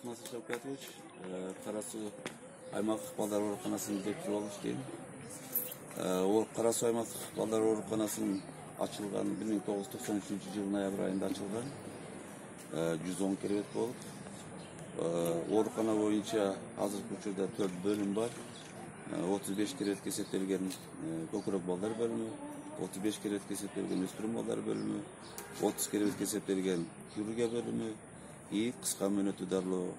Насыр Шавкатович, Карасу аймақтық балдар ауруханасының директоры болып істеймін. Ол Карасу аймақтық балдар ауруханасының açılған 1993 жылы ноябрь айында açılған. 110 керебет болып. Аурухана бойынша азыркы учурда 4 бөлім бар. 35 керебетке есептелген көкірек балдар бөлімі, 35 керебетке есептелген өспірім балдар бөлімі, 30 керебетке есептелген хирургия бөлімі, қысқа мөөнөттүү дарылоо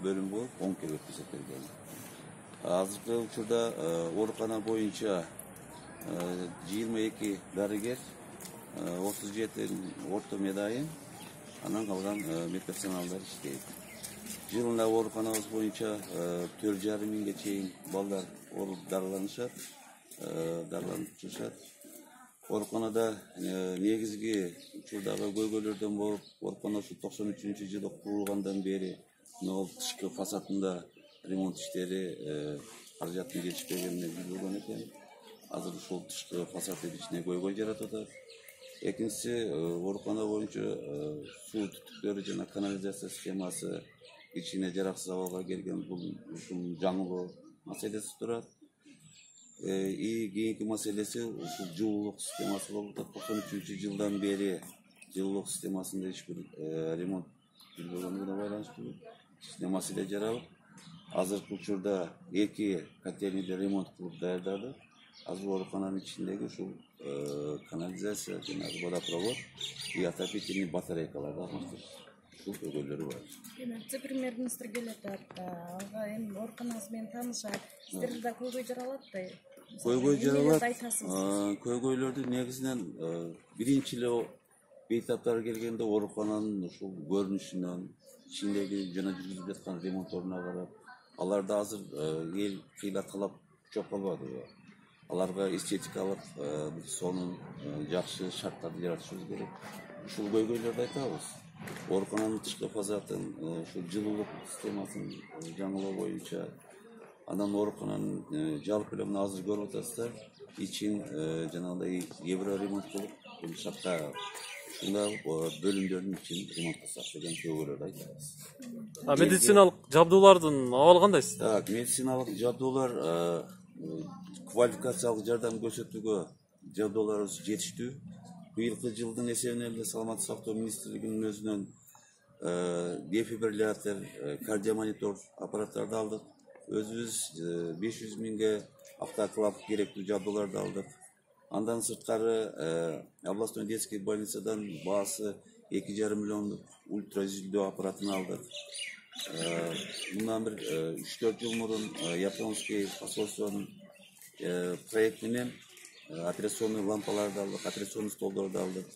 бөлім болып 10 керебетке есептелген. Азыркы учурда оорукана боюнча 22 дарыгер, 37 орто медайын, анан калган медперсоналдар иштейт. Жылында ооруканабыз боюнча 4,5 миңге чейин балдар дарыланышат, дарыланып жүрүшат. Ооруканада негизги учурдагы көйгөйлөрдөн болуп, оорукана 93-жылы курулгандан бери тышкы фасадында ремонт иштери каражаттын жетишпегенине жүргөн экен. Азыр ушул тышкы фасад ичине көйгөй жаратып атат. Экинчиси, оорукана боюнча суу түтүктөрү жана канализация схемасы ичине жараксыз абалга келген, бул жаңылоо маселеси турат. Кийинки маселеси ушул жылуулук системасы болуп атат. 93-жылдан бери жылуулук системасында эч бир ремонт жүрбөгөнүнө байланыштуу кичине маселе жаралып, азыркы учурда 2 котельныйды ремонт кылып даярдадык. Азыр оорукананын ичиндеги ушул канализация жана водопровод и отопительный батарейкаларды алмаштырып ушул көйгөйлөрү бар. Вице-премьер-министр келет, ага эми ооруканаңыз менен таанышат. Сиздерде да көйгөй жаралат да. Көйгөй жаралат. Көйгөйлөрдү негизинен биринчи эле бейтаптар келгенде оорукананын ушул көрүнүшүнөн, ичиндеги жана жүргүзүлүп жаткан ремонтторуна карап, аларда азыр эл кыйла талап жок болбодубу? Аларга эстетикалык сонун жакшы шарттарды жаратышыбыз керек. Ушул көйгөйлөрдү айтабыз. Оорукананын тышкы фасадын, ушул жылуулук системасын жаңылоо боюнча, анан оорукананын жалпы эле мына азыр көрүп атасыздар, ичин жанагындай евро ремонт кылып, бул шартта ушундай бөлүмдөрдүн ичин ремонт кылсак деген көйгөйлөрдү айтабыз. Медициналык жабдуулардын абалы кандай? Так, медициналык жабдуулар квалификациялык жардам көрсөтүүгө жабдууларыбыз жетиштүү. Быйылкы жылдын эсебинен эле Саламаттык сактоо министрлигинин өзүнөн дефибриллятор, кардиомонитор аппараттарды алдык. Өзүбүз 500 миңге автоклав керектүү жабдууларды алдык. Андан сырткары областной детский больницадан баасы 2,5 миллиондук ультраизведөө аппаратын алдык. Мындан бир 3-4 жыл мурун японский посольствонун проект менен операционный лампаларды алдык, операционный столдорду алдык.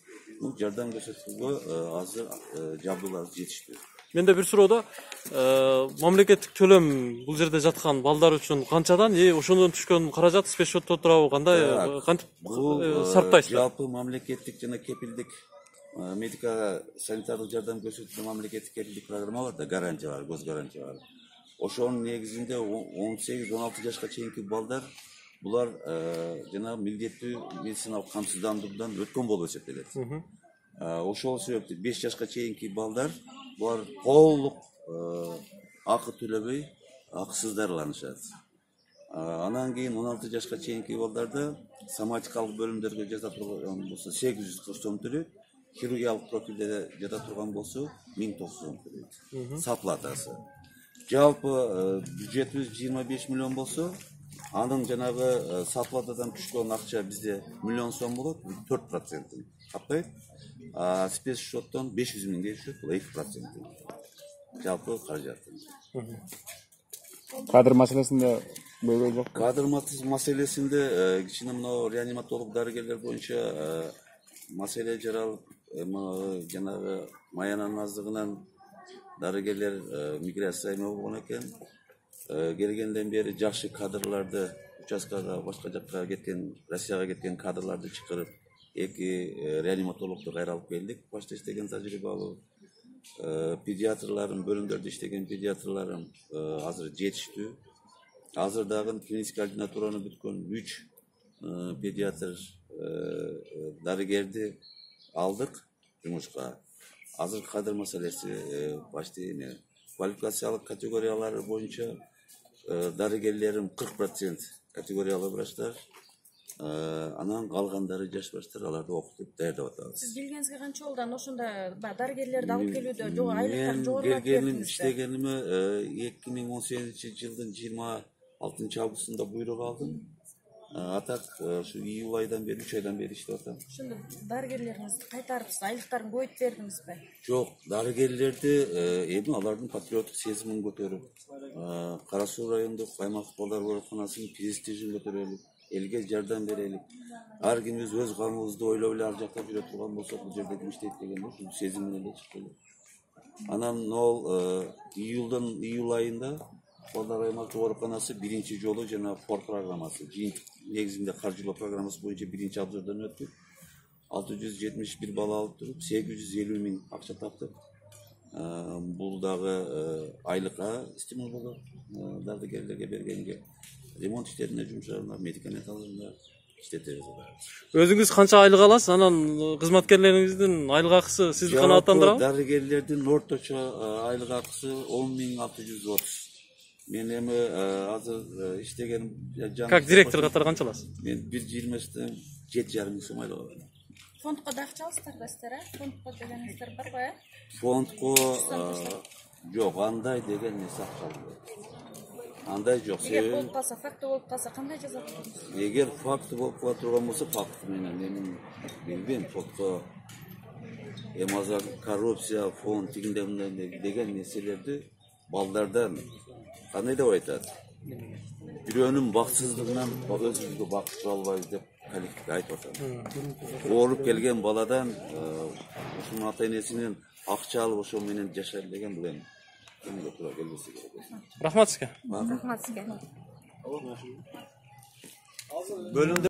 Жардам көрсөтүүгө азыр жабдуулар жетиштүү. Менде бир суроо да, мамлекеттик төлөм бул жерде жаткан балдар үчүн канчадан, ошондон түшкөн каражат спецсчетто турабы, кандай кантип сарптайсыздар? Жалпы мамлекеттик жана кепилдик медико санитардык жардам көрсөтүүчү мамлекеттик кепилдик программа бар да, гарантия бар, гос гарантия бар. Ошонун негизинде 18-16 жашка чейинки балдар булар жана милдеттүү медициналык камсыздандыруудан өткөн болуп эсептелет. Ошол себептен 5 жашка чейинки балдар булар толук акы төлөбөй, акысыз дарыланышат. Анан кийин 16 жашка чейинки балдарды соматикалык бөлүмдөргө жата турган болсо 840 сом төлөйт, хирургиялык профилде жата турган болсо 1090 сом төлөйт. Саплатасы. Жалпы бюджетибиз 25 миллион болсо, анын жанагы саплатадан түшкөн акча бизде 1 миллион сом болот, 4% каптайт. Спецсчеттон 500 миңге түшөт, бул 2%. Жалпы каражат. Кадр маселесинде көйгөй жок. Кадр маселесинде кичине мына реаниматолог дарыгерлер боюнча маселе жаралып, жанагы маянанын аздыгынан дарыгерлер миграция болгон экен. Келгенден бери жакшы кадрларды участкага, башка жакка кеткен, Россияга кеткен кадрларды чакырып, 2 реаниматологду кайра алып келдик. Башта иштеген тажрыйбалуу педиатрларым, бөлүмдөрдө иштеген педиатрларым азыр жетиштүү. Азыр дагы клиник координатураны бүткөн 3 педиатр дарыгерди алдык жумушка. Азыр кадр маселеси башты эме квалификациялык категориялары боюнча дарыгерлерим 40% категориялы врачтар, анан калгандары жаш врачтар, аларды окутуп даярдап атабыз. Сиз келгениңизге канча болду? Анда ошондо дарыгерлерди алып келүүдө айлыктар Мен жогорулап келгеним, бердиңизби? иштегениме 2018-жылдын 26-августунда буйрук алдым. А так şu июль айдан бери, 3 айдан бери иштеп атам. Ошондо дарыгерлериңизди кайтарып, айлыктарын көбөйтүп бердиңизби? Жок, дарыгерлерди эми алардын патриоттук сезимин көтөрүп, Кара Суу райондук аймактык балдар ооруканасынын престижин көтөрөлүк, элге жардам берелик. Ар кимибиз өз камыбызды ойлоп эле ар жакта жүрө турган болсок, бул жерде ким иштейт деген ушул сезим менен эле чыгып келет. Анан ол июль айында балдар аймактык ооруканасы биринчи жолу жана фор программасы, жыйынтык негизинде каржылоо программасы боюнча биринчи абзордон өттүк. 671 бала алып туруп 850 миң акча таптык. Бул дагы айлыкка стимул болот. Дарыгерлерге бергенге ремонт иштерине жумшарына, медикамент алымына иштетебиз. Өзүңүз канча айлык аласыз? Анан кызматкерлериңиздин айлык акысы сизди канааттандырабы? Дарыгерлердин орточо айлык акысы 10.630. Мен эми азыр иштеген Как директор катары канча аласыз? Мен 1.25-тен 7,5 миң сом айлык алам. Фондко да акча аласыздар да сиздер, фондко дегениңиздер бар го, Фондко жок, андай деген нерсе акча албайт. Андай жок. Эгер болуп калса, факты болуп калса кандай жаза турасыз? Эгер факты болуп кала турган болсо, факты менен мен билбейм, фондко эми азыр коррупция, фонд тигиндей мындай деген нерселерди балдардан кандай деп айтат? Бирөөнүн бакытсыздыгынан өзүбүздү бакытсыз албайбыз деп коллективге айтып атат. Ооруп келген баладан ушунун ата энесинин акча алып ошо менен жашайм деген бул эми кимге туура келбесе керек. Рахмат сизге. Рахмат сизге. Бөлүмдө